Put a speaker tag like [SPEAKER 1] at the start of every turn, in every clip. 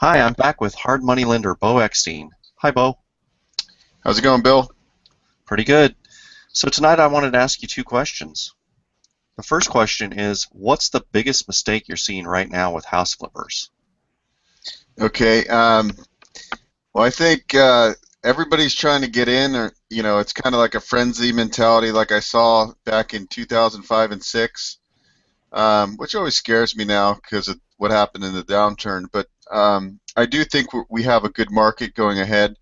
[SPEAKER 1] Hi, I'm back with hard money lender Beau Eckstein. Hi, Beau.
[SPEAKER 2] How's it going, Bill?
[SPEAKER 1] Pretty good. So tonight I wanted to ask you two questions. The first question is, what's the biggest mistake you're seeing right now with house flippers?
[SPEAKER 2] Okay. Well, I think everybody's trying to get in, or it's kind of like a frenzy mentality, like I saw back in 2005 and six, which always scares me now because of what happened in the downturn. But I do think we have a good market going ahead.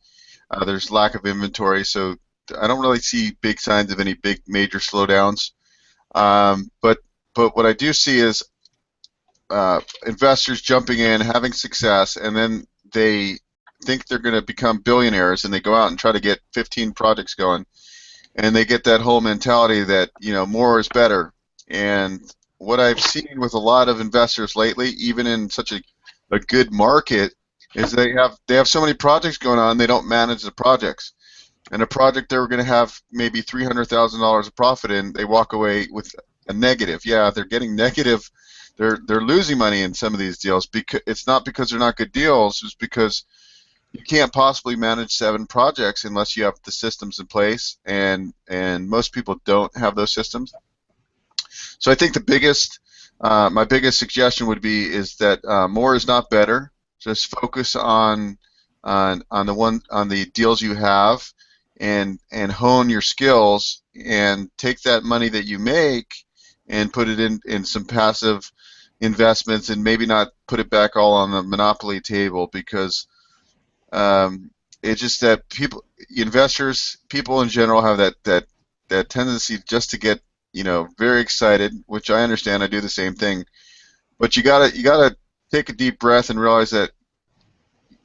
[SPEAKER 2] There's lack of inventory, so I don't really see big signs of any big major slowdowns. But what I do see is investors jumping in, having success, and then they think they're going to become billionaires, and they go out and try to get 15 projects going, and they get that whole mentality that more is better. And what I've seen with a lot of investors lately, even in such a good market, is they have so many projects going on, they don't manage the projects. And a project they were going to have maybe $300,000 of profit in, they walk away with a negative. Yeah, they're getting negative. They're losing money in some of these deals. Because it's not because they're not good deals. It's because you can't possibly manage 7 projects unless you have the systems in place, and most people don't have those systems. So I think my biggest suggestion would be is that more is not better. Just focus on the deals you have, and hone your skills, and take that money that you make and put it in some passive investments, and maybe not put it back all on the monopoly table, because it's just that investors, people in general, have that tendency just to get very excited, which I understand. I do the same thing, but you gotta take a deep breath and realize that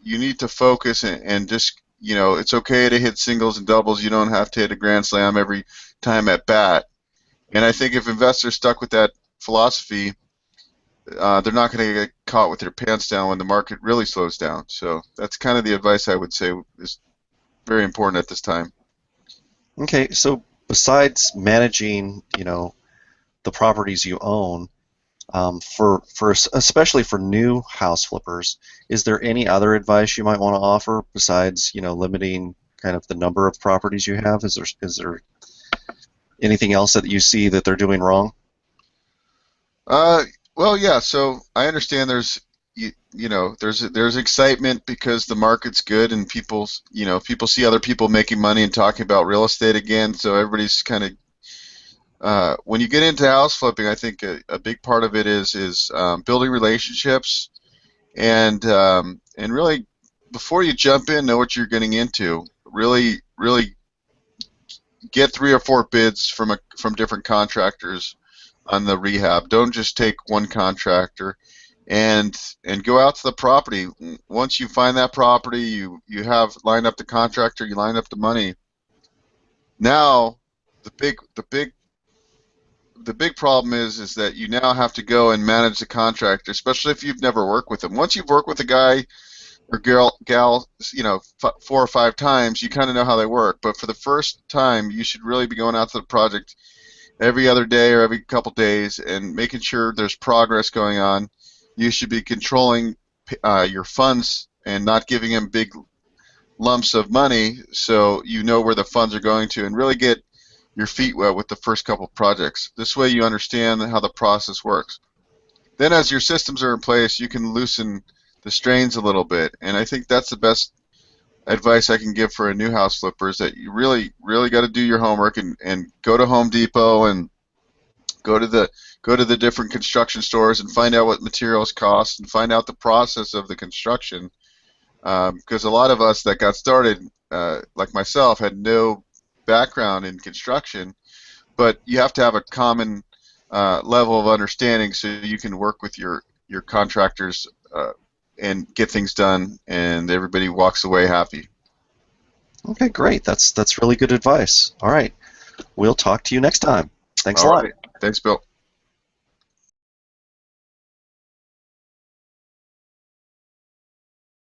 [SPEAKER 2] you need to focus, and just it's okay to hit singles and doubles. You don't have to hit a grand slam every time at bat. And I think if investors stuck with that philosophy, they're not going to get caught with their pants down when the market really slows down. So that's kind of the advice I would say is very important at this time.
[SPEAKER 1] Okay, so besides managing, the properties you own, especially for new house flippers, is there any other advice you might want to offer besides, limiting kind of the number of properties you have? Is there anything else that you see that they're doing wrong?
[SPEAKER 2] Uh, well, yeah. So I understand there's excitement because the market's good, and people see other people making money and talking about real estate again. So everybody's kind of when you get into house flipping, I think a big part of it is building relationships, and really, before you jump in, know what you're getting into. Really get 3 or 4 bids from different contractors on the rehab. Don't just take one contractor, and go out to the property. Once you find that property, you have lined up the contractor, you line up the money. Now, the big problem is that you now have to go and manage the contractor, especially if you've never worked with them. Once you've worked with a guy or gal, 4 or 5 times, you kind of know how they work. But for the first time, you should really be going out to the project every other day or every couple days, and making sure there's progress going on. You should be controlling your funds, and not giving them big lumps of money, so you know where the funds are going to, and really get your feet wet with the first couple projects. This way you understand how the process works. Then as your systems are in place, you can loosen the strains a little bit. And I think that's the best advice I can give for a new house flipper, is that you really got to do your homework, and go to Home Depot, and go to the different construction stores, and find out what materials cost, and find out the process of the construction. Because a lot of us that got started, like myself, had no background in construction, but you have to have a common level of understanding, so you can work with your contractors, and get things done, and everybody walks away happy.
[SPEAKER 1] Okay, great. That's really good advice. All right, we'll talk to you next time. Thanks a
[SPEAKER 2] All
[SPEAKER 1] lot.
[SPEAKER 2] right. Thanks, Bill.